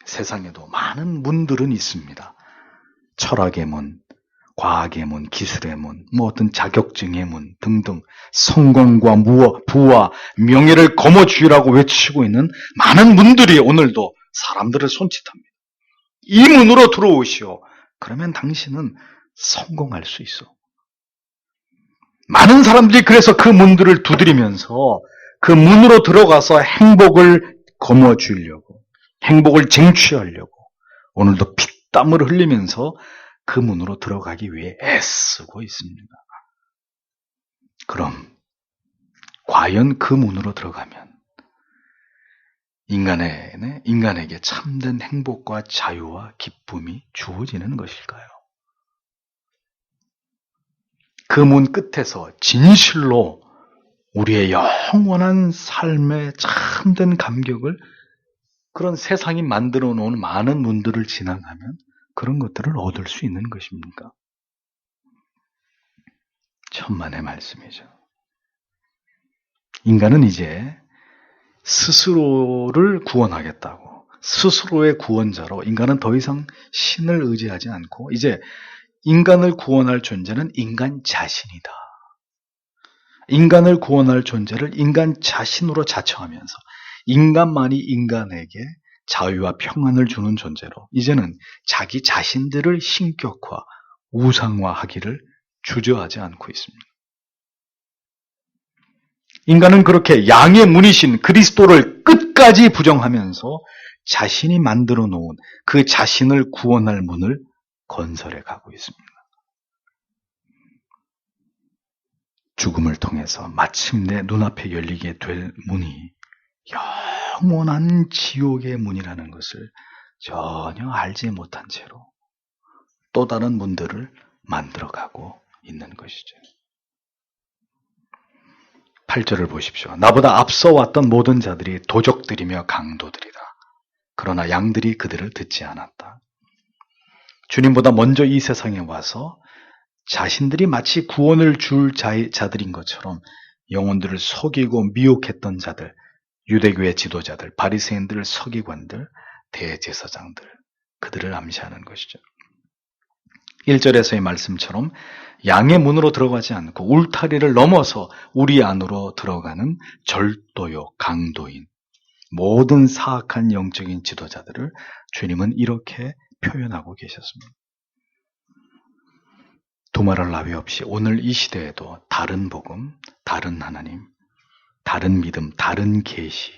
Speaker 1: 세상에도 많은 문들은 있습니다. 철학의 문, 과학의 문, 기술의 문, 어떤 자격증의 문 등등 성공과 부와 명예를 거머쥐라고 외치고 있는 많은 문들이 오늘도 사람들을 손짓합니다. 이 문으로 들어오시오. 그러면 당신은 성공할 수 있어. 많은 사람들이 그래서 그 문들을 두드리면서 그 문으로 들어가서 행복을 거머쥐려고, 행복을 쟁취하려고 오늘도 피땀을 흘리면서 그 문으로 들어가기 위해 애쓰고 있습니다. 그럼 과연 그 문으로 들어가면 인간에게 참된 행복과 자유와 기쁨이 주어지는 것일까요? 그 문 끝에서 진실로 우리의 영원한 삶의 참된 감격을 그런 세상이 만들어 놓은 많은 문들을 지나가면 그런 것들을 얻을 수 있는 것입니까? 천만의 말씀이죠. 인간은 이제 스스로를 구원하겠다고, 스스로의 구원자로 인간은 더 이상 신을 의지하지 않고 이제 인간을 구원할 존재는 인간 자신이다. 인간을 구원할 존재를 인간 자신으로 자청하면서 인간만이 인간에게 자유와 평안을 주는 존재로 이제는 자기 자신들을 신격화, 우상화하기를 주저하지 않고 있습니다. 인간은 그렇게 양의 문이신 그리스도를 끝까지 부정하면서 자신이 만들어 놓은 그 자신을 구원할 문을 건설해 가고 있습니다. 죽음을 통해서 마침내 눈앞에 열리게 될 문이 영원한 지옥의 문이라는 것을 전혀 알지 못한 채로 또 다른 문들을 만들어가고 있는 것이죠. 8절을 보십시오. 나보다 앞서 왔던 모든 자들이 도적들이며 강도들이다. 그러나 양들이 그들을 듣지 않았다. 주님보다 먼저 이 세상에 와서 자신들이 마치 구원을 줄 자들인 것처럼 영혼들을 속이고 미혹했던 자들, 유대교의 지도자들, 바리새인들, 서기관들, 대제사장들, 그들을 암시하는 것이죠. 1절에서의 말씀처럼 양의 문으로 들어가지 않고 울타리를 넘어서 우리 안으로 들어가는 절도요, 강도인, 모든 사악한 영적인 지도자들을 주님은 이렇게 표현하고 계셨습니다. 두말할 나위 없이 오늘 이 시대에도 다른 복음, 다른 하나님, 다른 믿음, 다른 계시,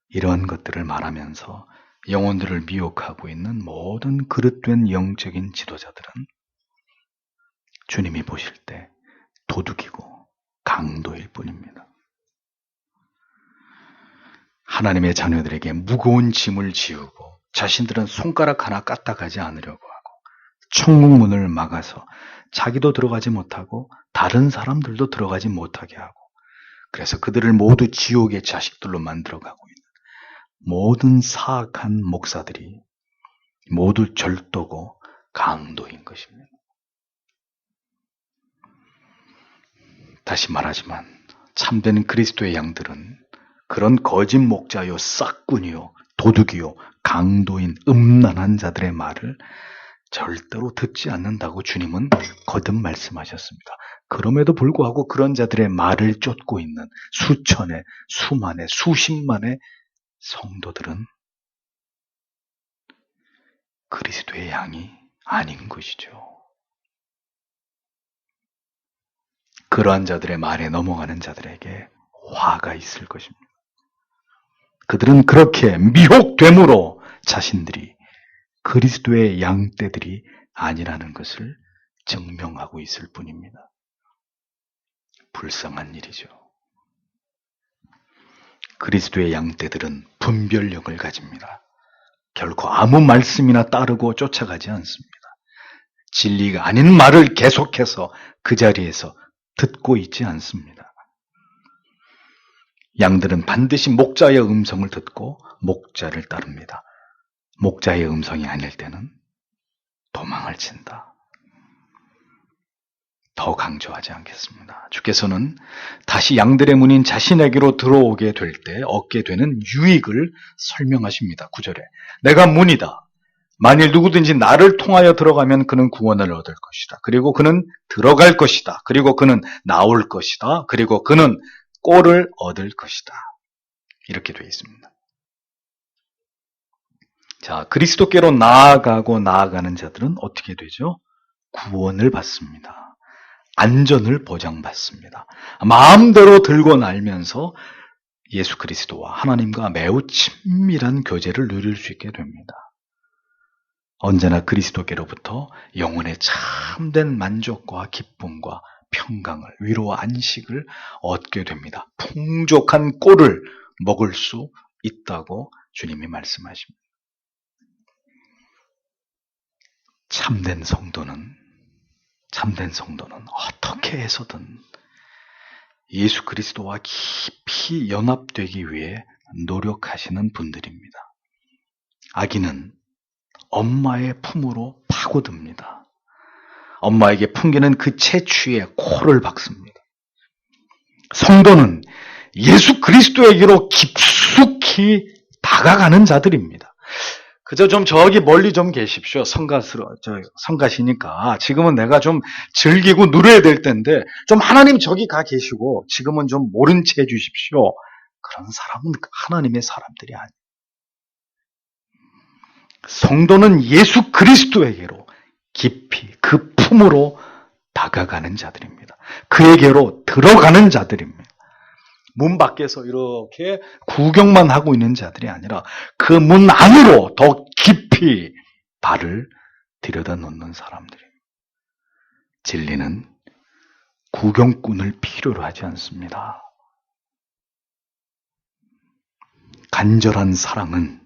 Speaker 1: 이러한 것들을 말하면서 영혼들을 미혹하고 있는 모든 그릇된 영적인 지도자들은 주님이 보실 때 도둑이고 강도일 뿐입니다. 하나님의 자녀들에게 무거운 짐을 지우고 자신들은 손가락 하나 까딱하지 않으려고 하고 천국문을 막아서 자기도 들어가지 못하고 다른 사람들도 들어가지 못하게 하고 그래서 그들을 모두 지옥의 자식들로 만들어가고 있는 모든 사악한 목사들이 모두 절도고 강도인 것입니다. 다시 말하지만 참된 그리스도의 양들은 그런 거짓 목자요, 싹군이요, 도둑이요, 강도인 음란한 자들의 말을 절대로 듣지 않는다고 주님은 거듭 말씀하셨습니다. 그럼에도 불구하고 그런 자들의 말을 쫓고 있는 수천의, 수만의, 수십만의 성도들은 그리스도의 양이 아닌 것이죠. 그러한 자들의 말에 넘어가는 자들에게 화가 있을 것입니다. 그들은 그렇게 미혹됨으로 자신들이 그리스도의 양떼들이 아니라는 것을 증명하고 있을 뿐입니다. 불쌍한 일이죠. 그리스도의 양떼들은 분별력을 가집니다. 결코 아무 말씀이나 따르고 쫓아가지 않습니다. 진리가 아닌 말을 계속해서 그 자리에서 듣고 있지 않습니다. 양들은 반드시 목자의 음성을 듣고 목자를 따릅니다. 목자의 음성이 아닐 때는 도망을 친다. 더 강조하지 않겠습니다. 주께서는 다시 양들의 문인 자신에게로 들어오게 될 때 얻게 되는 유익을 설명하십니다. 9절에 내가 문이다. 만일 누구든지 나를 통하여 들어가면 그는 구원을 얻을 것이다. 그리고 그는 들어갈 것이다. 그리고 그는 나올 것이다. 그리고 그는 꼴을 얻을 것이다. 이렇게 되어 있습니다. 자, 그리스도께로 나아가고 나아가는 자들은 어떻게 되죠? 구원을 받습니다. 안전을 보장받습니다. 마음대로 들고 날면서 예수 그리스도와 하나님과 매우 친밀한 교제를 누릴 수 있게 됩니다. 언제나 그리스도께로부터 영혼의 참된 만족과 기쁨과 평강을, 위로와 안식을 얻게 됩니다. 풍족한 꼴을 먹을 수 있다고 주님이 말씀하십니다. 참된 성도는 어떻게 해서든 예수 그리스도와 깊이 연합되기 위해 노력하시는 분들입니다. 아기는 엄마의 품으로 파고듭니다. 엄마에게 풍기는 그 채취에 코를 박습니다. 성도는 예수 그리스도에게로 깊숙이 다가가는 자들입니다. 그저 좀 저기 멀리 좀 계십시오. 성가시니까 지금은 내가 좀 즐기고 누려야 될 텐데 좀 하나님 저기 가 계시고 지금은 좀 모른 채 해주십시오. 그런 사람은 하나님의 사람들이 아니에요. 성도는 예수 그리스도에게로 깊이 그 품으로 다가가는 자들입니다. 그에게로 들어가는 자들입니다. 문 밖에서 이렇게 구경만 하고 있는 자들이 아니라 그 문 안으로 더 깊이 발을 들여다 놓는 사람들입니다. 진리는 구경꾼을 필요로 하지 않습니다. 간절한 사랑은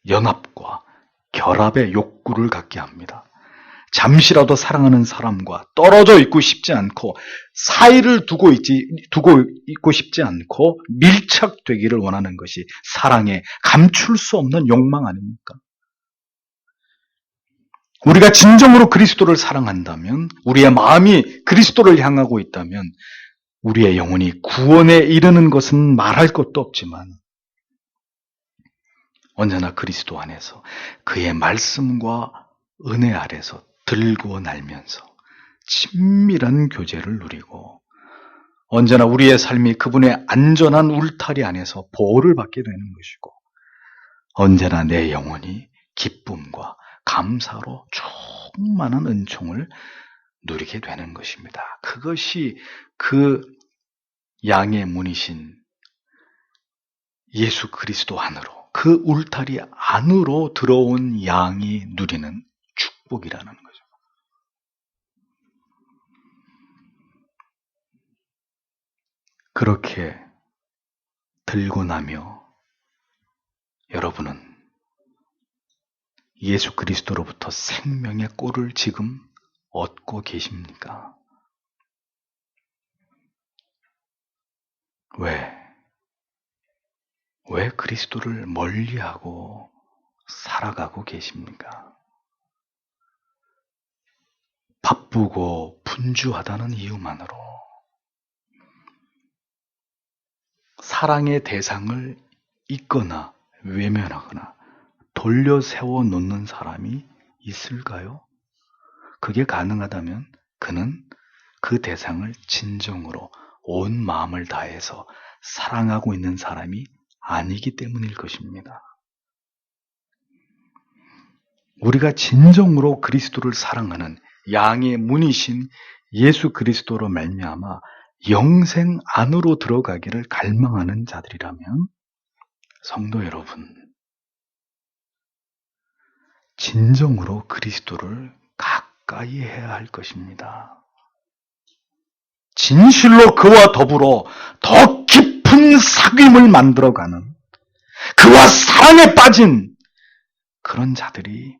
Speaker 1: 연합과 결합의 욕구를 갖게 합니다. 잠시라도 사랑하는 사람과 떨어져 있고 싶지 않고 사이를 두고 있고 싶지 않고 밀착되기를 원하는 것이 사랑의 감출 수 없는 욕망 아닙니까? 우리가 진정으로 그리스도를 사랑한다면, 우리의 마음이 그리스도를 향하고 있다면 우리의 영혼이 구원에 이르는 것은 말할 것도 없지만 언제나 그리스도 안에서 그의 말씀과 은혜 아래서 들고 날면서 친밀한 교제를 누리고 언제나 우리의 삶이 그분의 안전한 울타리 안에서 보호를 받게 되는 것이고 언제나 내 영혼이 기쁨과 감사로 충만한 은총을 누리게 되는 것입니다. 그것이 그 양의 문이신 예수 그리스도 안으로, 그 울타리 안으로 들어온 양이 누리는 축복이라는 거죠. 그렇게 들고 나며 여러분은 예수 그리스도로부터 생명의 꼴을 지금 얻고 계십니까? 왜 그리스도를 멀리하고 살아가고 계십니까? 바쁘고 분주하다는 이유만으로 사랑의 대상을 잊거나 외면하거나 돌려 세워 놓는 사람이 있을까요? 그게 가능하다면 그는 그 대상을 진정으로 온 마음을 다해서 사랑하고 있는 사람이 아니기 때문일 것입니다. 우리가 진정으로 그리스도를 사랑하는 양의 문이신 예수 그리스도로 말미암아 영생 안으로 들어가기를 갈망하는 자들이라면 성도 여러분, 진정으로 그리스도를 가까이 해야 할 것입니다. 진실로 그와 더불어 더 깊은 사귐을 만들어가는 그와 사랑에 빠진 그런 자들이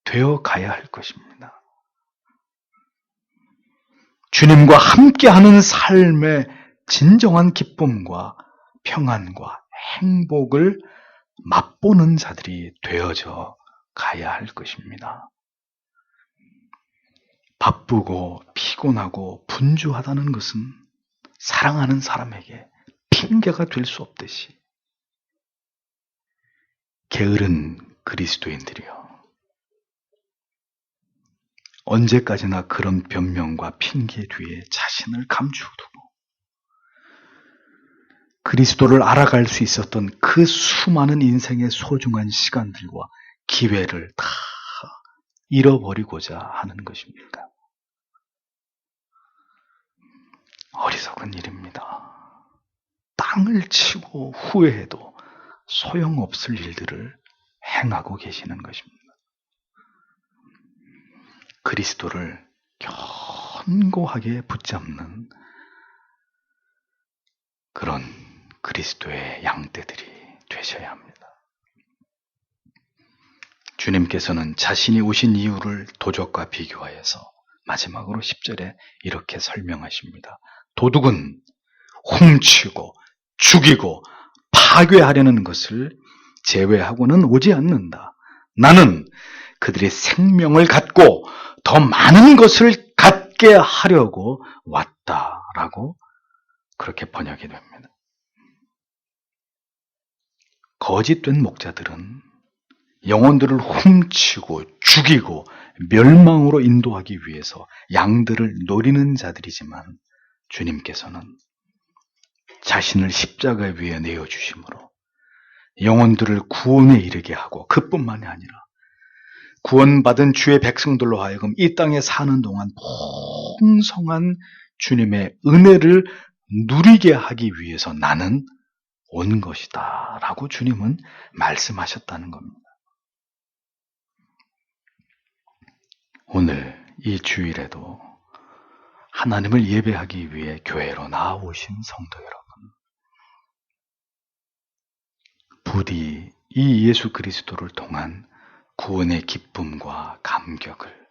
Speaker 1: 되어 가야 할 것입니다. 주님과 함께하는 삶의 진정한 기쁨과 평안과 행복을 맛보는 자들이 되어져 가야 할 것입니다. 바쁘고 피곤하고 분주하다는 것은 사랑하는 사람에게 핑계가 될 수 없듯이 게으른 그리스도인들이요. 언제까지나 그런 변명과 핑계 뒤에 자신을 감추어두고 그리스도를 알아갈 수 있었던 그 수많은 인생의 소중한 시간들과 기회를 다 잃어버리고자 하는 것입니까? 어리석은 일입니다. 땅을 치고 후회해도 소용없을 일들을 행하고 계시는 것입니다. 그리스도를 견고하게 붙잡는 그런 그리스도의 양떼들이 되셔야 합니다. 주님께서는 자신이 오신 이유를 도적과 비교하여서 마지막으로 10절에 이렇게 설명하십니다. 도둑은 훔치고 죽이고 파괴하려는 것을 제외하고는 오지 않는다. 나는 그들의 생명을 갖고 더 많은 것을 갖게 하려고 왔다라고 그렇게 번역이 됩니다. 거짓된 목자들은 영혼들을 훔치고 죽이고 멸망으로 인도하기 위해서 양들을 노리는 자들이지만 주님께서는 자신을 십자가 위에 내어주심으로 영혼들을 구원에 이르게 하고 그뿐만이 아니라 구원받은 주의 백성들로 하여금 이 땅에 사는 동안 풍성한 주님의 은혜를 누리게 하기 위해서 나는 온 것이다 라고 주님은 말씀하셨다는 겁니다. 오늘 이 주일에도 하나님을 예배하기 위해 교회로 나아오신 성도 여러분, 부디 이 예수 그리스도를 통한 구원의 기쁨과 감격을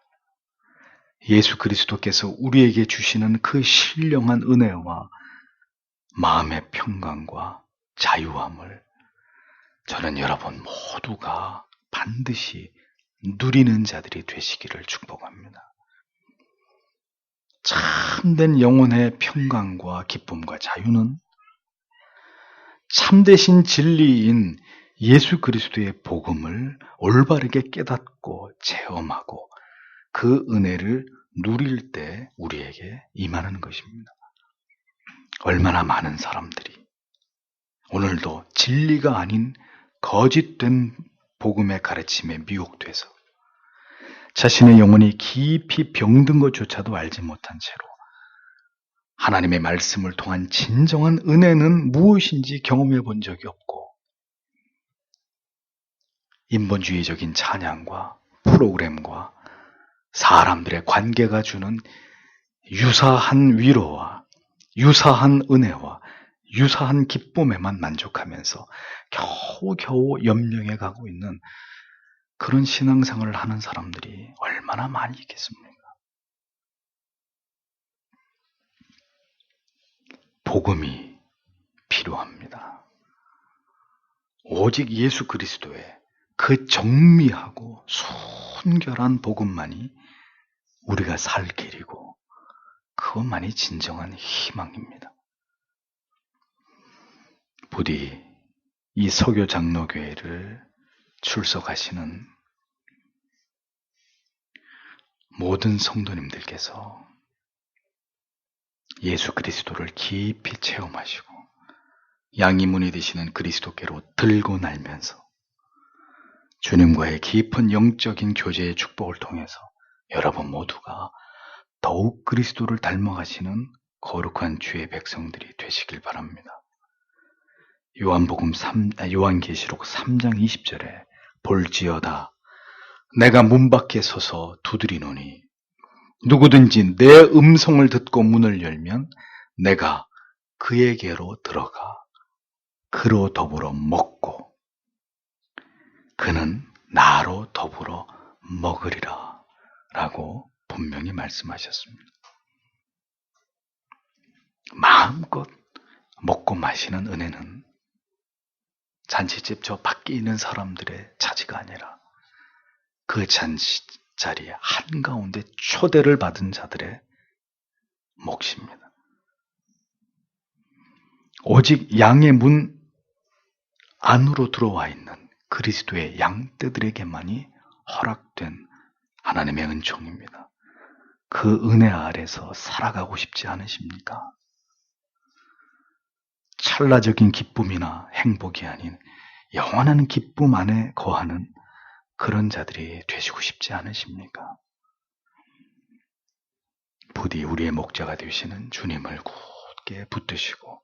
Speaker 1: 예수 그리스도께서 우리에게 주시는 그 신령한 은혜와 마음의 평강과 자유함을 저는 여러분 모두가 반드시 누리는 자들이 되시기를 축복합니다. 참된 영혼의 평강과 기쁨과 자유는 참되신 진리인 예수 그리스도의 복음을 올바르게 깨닫고 체험하고 그 은혜를 누릴 때 우리에게 임하는 것입니다. 얼마나 많은 사람들이 오늘도 진리가 아닌 거짓된 복음의 가르침에 미혹돼서 자신의 영혼이 깊이 병든 것조차도 알지 못한 채로 하나님의 말씀을 통한 진정한 은혜는 무엇인지 경험해 본 적이 없고 인본주의적인 찬양과 프로그램과 사람들의 관계가 주는 유사한 위로와 유사한 은혜와 유사한 기쁨에만 만족하면서 겨우겨우 연명해 가고 있는 그런 신앙생활을 하는 사람들이 얼마나 많이 있겠습니까? 복음이 필요합니다. 오직 예수 그리스도의 그 정미하고 순결한 복음만이 우리가 살 길이고 그것만이 진정한 희망입니다. 부디 이 서교 장로교회를 출석하시는 모든 성도님들께서 예수 그리스도를 깊이 체험하시고 양이문이 되시는 그리스도께로 들고 날면서 주님과의 깊은 영적인 교제의 축복을 통해서 여러분 모두가 더욱 그리스도를 닮아가시는 거룩한 주의 백성들이 되시길 바랍니다. 요한계시록 3장 20절에 볼지어다 내가 문 밖에 서서 두드리노니 누구든지 내 음성을 듣고 문을 열면 내가 그에게로 들어가 그로 더불어 먹고 그는 나로 더불어 먹으리라 라고 분명히 말씀하셨습니다. 마음껏 먹고 마시는 은혜는 잔치집 저 밖에 있는 사람들의 차지가 아니라 그 잔치 자리에 한가운데 초대를 받은 자들의 몫입니다. 오직 양의 문 안으로 들어와 있는 그리스도의 양떼들에게만이 허락된 하나님의 은총입니다. 그 은혜 아래서 살아가고 싶지 않으십니까? 찰나적인 기쁨이나 행복이 아닌 영원한 기쁨 안에 거하는 그런 자들이 되시고 싶지 않으십니까? 부디 우리의 목자가 되시는 주님을 굳게 붙드시고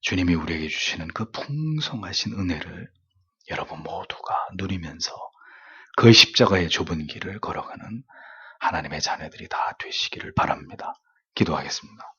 Speaker 1: 주님이 우리에게 주시는 그 풍성하신 은혜를 여러분 모두가 누리면서 그 십자가의 좁은 길을 걸어가는 하나님의 자녀들이 다 되시기를 바랍니다. 기도하겠습니다.